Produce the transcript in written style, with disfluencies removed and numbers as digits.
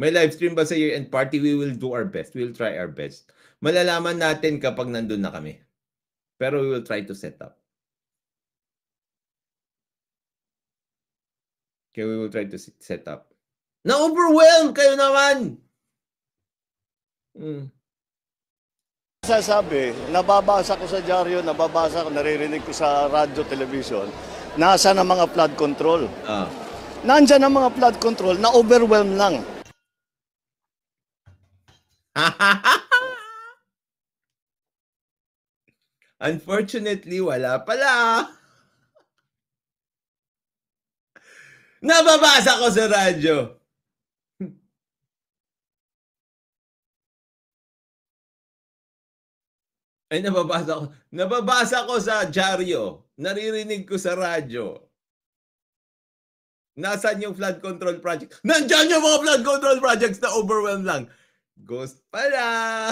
May live stream ba sa year-end party? We will do our best. We will try our best. Malalaman natin kapag nandun na kami. Pero we will try to set up. Okay, we will try to set up. Na-overwhelm kayo naman! Sasabi, nababasa ko sa dyaryo, nababasa ko, naririnig ko sa radyo, television, nasa na mga flood control. Nandyan ang mga flood control, na-overwhelm lang. Unfortunately, wala pala. Nababasa ko sa radyo. Ay, nababasa ko sa dyaryo. Naririnig ko sa radyo. Nasaan yung flood control project? Nandyan yung mga flood control projects na overwhelmed lang. Ghost pala.